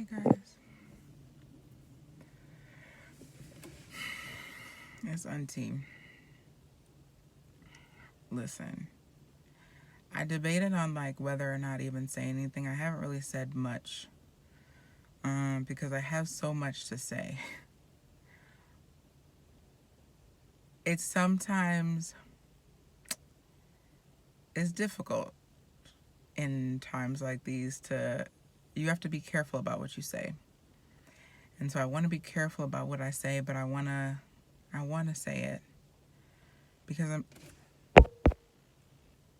Hey guys, it's Auntie. Listen, I debated on like whether or not even say anything. I haven't really said much, because I have so much to say. It's sometimes it's difficult in times like these to you have to be careful about what you say. And so I want to be careful about what I say, but I want to say it because I'm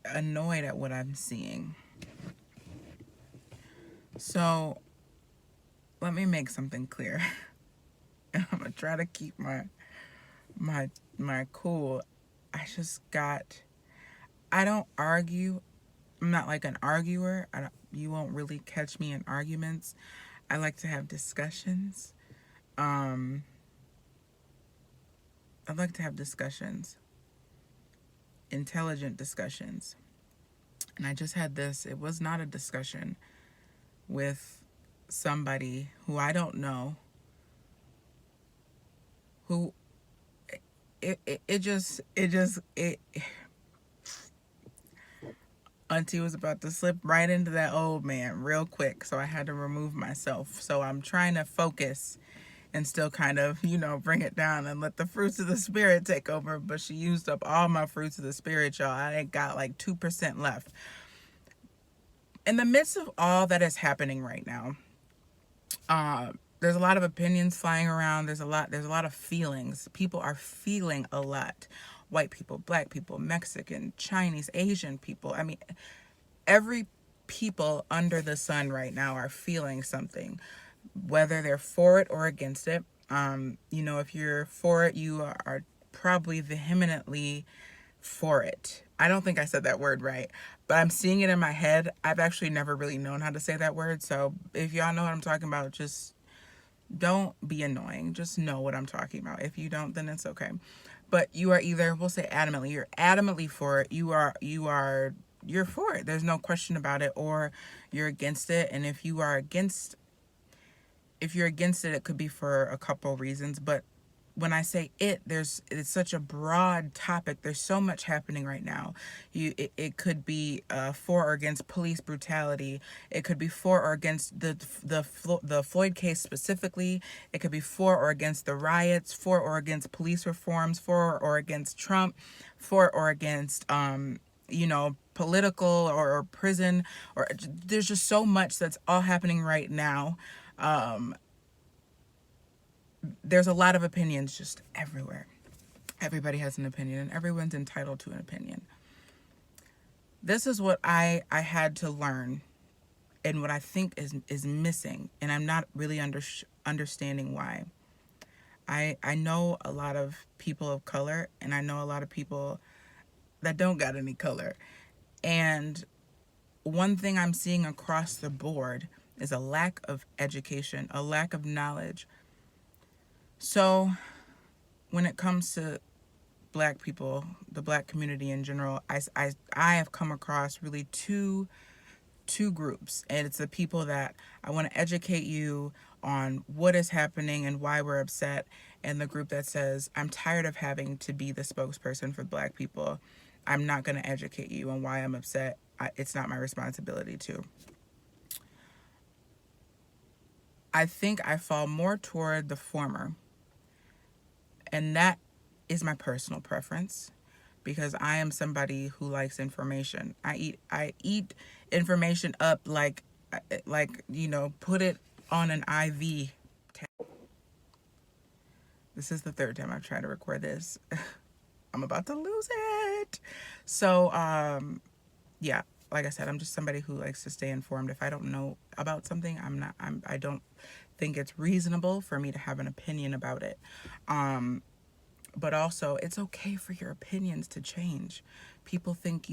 annoyed at what I'm seeing. So, let me make something clear. And I'm going to try to keep my cool. I don't argue. I'm not like an arguer. You won't really catch me in arguments. I like to have discussions. Um, I like to have discussions, intelligent discussions. And I just had this. It was not a discussion with somebody who I don't know. Who it Auntie was about to slip right into that old man real quick, so I had to remove myself. So I'm trying to focus and still kind of, bring it down and let the fruits of the spirit take over. But she used up all my fruits of the spirit, y'all. I ain't got like 2% left. In the midst of all that is happening right now, there's a lot of opinions flying around. There's a lot of feelings. People are feeling a lot. White people, black people, Mexican, Chinese, Asian people. I mean, every people under the sun right now are feeling something, whether they're for it or against it. If you're for it, you are probably vehemently for it. I don't think I said that word right, but I'm seeing it in my head. I've actually never really known how to say that word. So if y'all know what I'm talking about, just don't be annoying. Just know what I'm talking about. If you don't, then it's okay. But you are either, we'll say adamantly, you're adamantly for it. You're for it. There's no question about it, or you're against it. And if you're against it, it could be for a couple reasons. But when I say it's such a broad topic. There's so much happening right now. It could be for or against police brutality. It could be for or against the Floyd case specifically. It could be for or against the riots, for or against police reforms, for or against Trump, for or against political or prison, or there's just so much that's all happening right now. There's a lot of opinions just everywhere. Everybody has an opinion, and everyone's entitled to an opinion. This is what I had to learn, and what I think is missing, and I'm not really understanding why. I know a lot of people of color, and I know a lot of people that don't got any color. And one thing I'm seeing across the board is a lack of education, a lack of knowledge. So when it comes to black people, the black community in general, I have come across really two groups. And it's the people that I want to educate you on what is happening and why we're upset, and the group that says, I'm tired of having to be the spokesperson for black people. I'm not going to educate you on why I'm upset. It's not my responsibility to. I think I fall more toward the former. And that is my personal preference, because I am somebody who likes information. I eat information up like put it on an IV. This is the third time I've tried to record this. I'm about to lose it. So, yeah, like I said, I'm just somebody who likes to stay informed. If I don't know about something, I don't think it's reasonable for me to have an opinion about it. But also, it's okay for your opinions to change. People think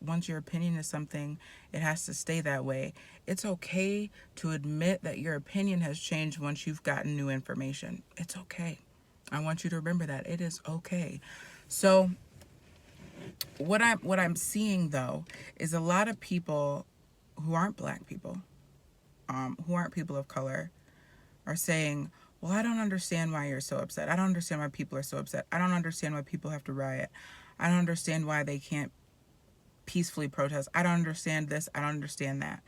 once your opinion is something, it has to stay that way. It's okay to admit that your opinion has changed once you've gotten new information. It's okay. I want you to remember that. It is okay. So, what I'm seeing though is a lot of people who aren't black people, who aren't people of color are saying, well, I don't understand why you're so upset. I don't understand why people are so upset. I don't understand why people have to riot. I don't understand why they can't peacefully protest. I don't understand this. I don't understand that.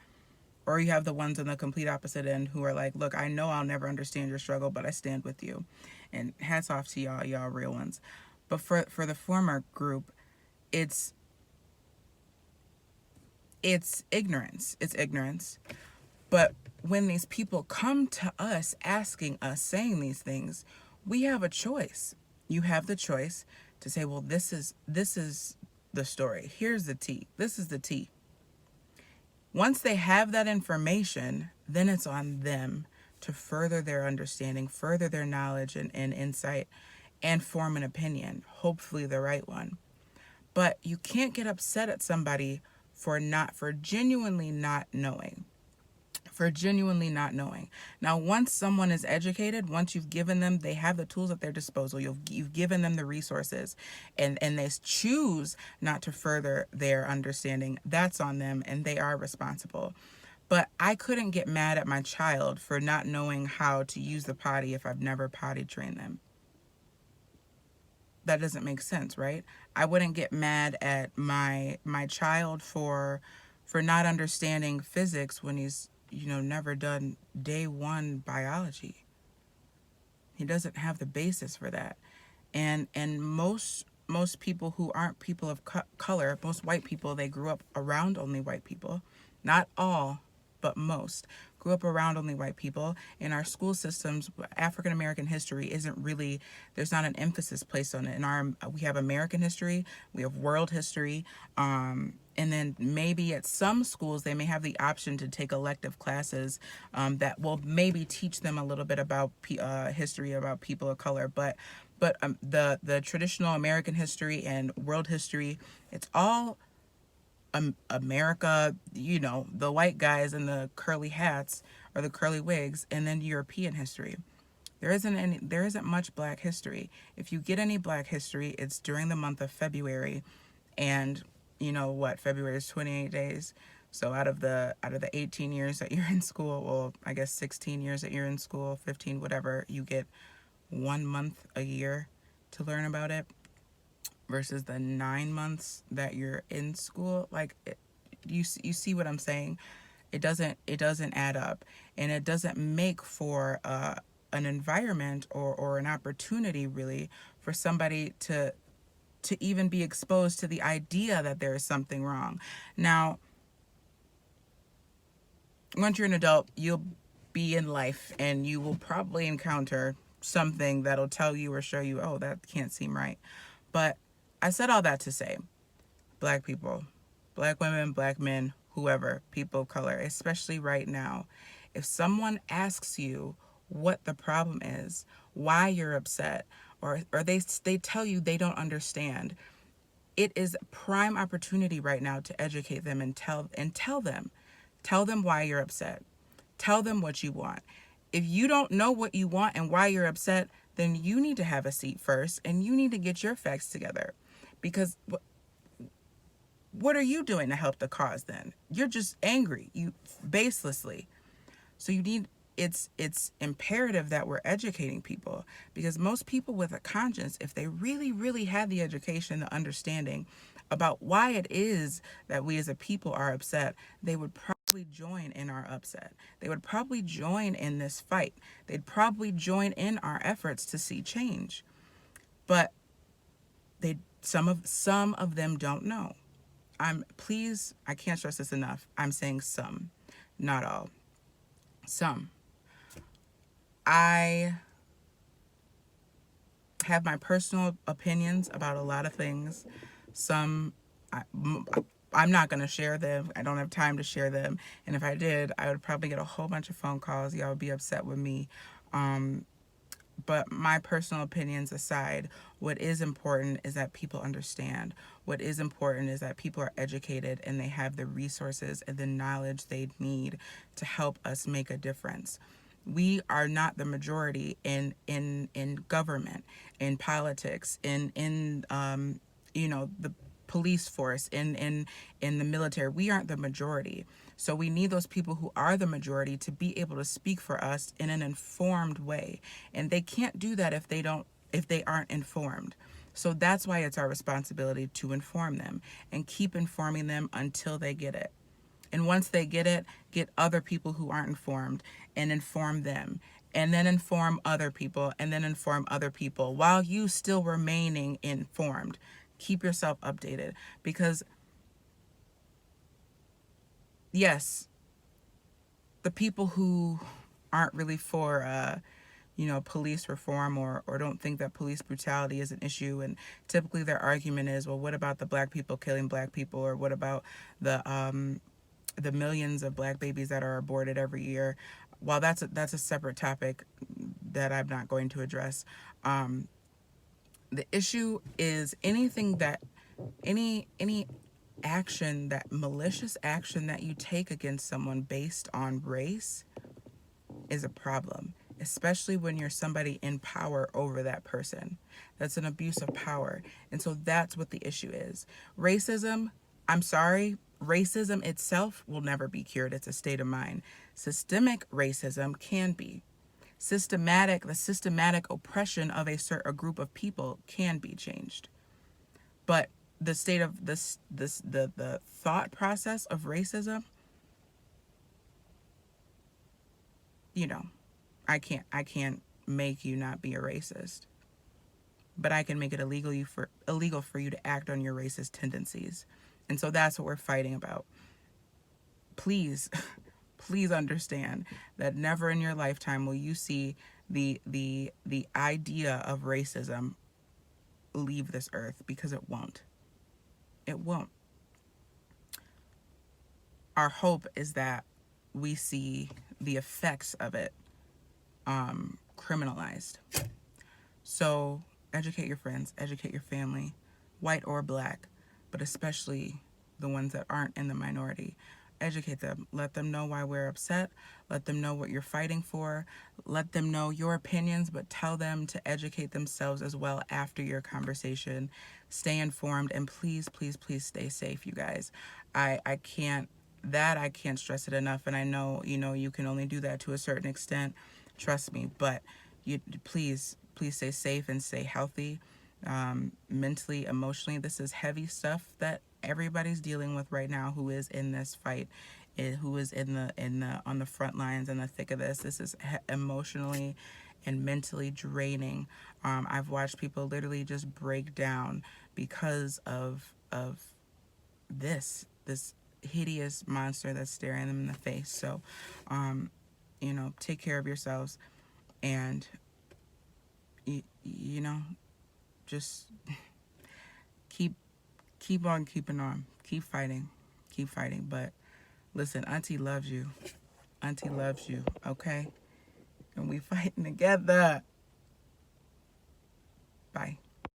Or you have the ones on the complete opposite end who are like, look, I know I'll never understand your struggle, but I stand with you. And hats off to y'all real ones. But for the former group, it's ignorance. It's ignorance. But when these people come to us asking us, saying these things, we have a choice. You have the choice to say, well, this is the story. Here's the tea. This is the tea. Once they have that information, then it's on them to further their understanding, further their knowledge and insight, and form an opinion, hopefully the right one. But you can't get upset at somebody for genuinely not knowing. For genuinely not knowing. Now, once someone is educated, once you've given them, they have the tools at their disposal, you've given them the resources, and they choose not to further their understanding, that's on them, and they are responsible. But I couldn't get mad at my child for not knowing how to use the potty if I've never potty trained them. That doesn't make sense, right? I wouldn't get mad at my child for not understanding physics when he's never done day one biology. He doesn't have the basis for that. And most people who aren't people of color, most white people, they grew up around only white people. Not all, but most grew up around only white people. In our school systems, African American history isn't really, there's not an emphasis placed on it. We have American history, we have world history, and then maybe at some schools they may have the option to take elective classes that will maybe teach them a little bit about history, about people of color. But the traditional American history and world history, it's all America, the white guys in the curly hats or the curly wigs, and then European history. There isn't much black history. If you get any black history, it's during the month of February, and February is 28 days. So out of the 18 years that you're in school, well, I guess 16 years that you're in school, 15, whatever, you get 1 month a year to learn about it, versus the 9 months that you're in school. You see what I'm saying? It doesn't add up, and it doesn't make for an environment or an opportunity really for somebody to even be exposed to the idea that there is something wrong. Now, once you're an adult, you'll be in life and you will probably encounter something that'll tell you or show you, oh, that can't seem right. But I said all that to say, black people, black women, black men, whoever, people of color, especially right now, if someone asks you what the problem is, why you're upset, or they tell you they don't understand, it is a prime opportunity right now to educate them and tell them why you're upset. Tell them what you want. If you don't know what you want and why you're upset, then you need to have a seat first and you need to get your facts together. Because what are you doing to help the cause then? You're just angry, baselessly. So it's imperative that we're educating people, because most people with a conscience, if they really, really had the education, the understanding about why it is that we as a people are upset, they would probably join in our upset. They would probably join in this fight. They'd probably join in our efforts to see change. But some of them don't know. I can't stress this enough. I'm saying some, not all. Some. I have my personal opinions about a lot of things. Some, I'm not going to share them. I don't have time to share them. And if I did, I would probably get a whole bunch of phone calls. Y'all would be upset with me. But my personal opinions aside, what is important is that people understand. What is important is that people are educated and they have the resources and the knowledge they need to help us make a difference. We are not the majority in government, in politics, in the police force, in the military. We aren't the majority. So we need those people who are the majority to be able to speak for us in an informed way. And they can't do that if they aren't informed. So that's why it's our responsibility to inform them and keep informing them until they get it. And once they get it, get other people who aren't informed and inform them. And then inform other people and then inform other people while you still remaining informed. Keep yourself updated, because yes, the people who aren't really for police reform, or don't think that police brutality is an issue, and typically their argument is, well, what about the black people killing black people, or what about the millions of black babies that are aborted every year? While that's a separate topic that I'm not going to address, the issue is anything that any action, that malicious action that you take against someone based on race is a problem, especially when you're somebody in power over that person. That's an abuse of power. And so that's what the issue is. Racism, I'm sorry, racism itself will never be cured. It's a state of mind. Systemic racism can be. The systematic oppression of a group of people can be changed. But the state of the thought process of racism, I can't make you not be a racist, but I can make it illegal for you to act on your racist tendencies. And so that's what we're fighting about. Please understand that never in your lifetime will you see the idea of racism leave this earth, because it won't. It won't. Our hope is that we see the effects of it criminalized. So educate your friends, educate your family, white or black, but especially the ones that aren't in the minority. Educate them. Let them know why we're upset. Let them know what you're fighting for. Let them know your opinions, but tell them to educate themselves as well after your conversation. Stay informed, and please, please, please stay safe, you guys. I can't stress it enough, and I know, you can only do that to a certain extent. Trust me, but you please stay safe and stay healthy, mentally, emotionally. This is heavy stuff that everybody's dealing with right now who is in this fight, who is on the front lines in the thick of this. This is emotionally and mentally draining. I've watched people literally just break down because of this hideous monster that's staring them in the face. So take care of yourselves, and just keep on keeping on, keep fighting. But listen, Auntie loves you, okay? And we fighting together. Bye.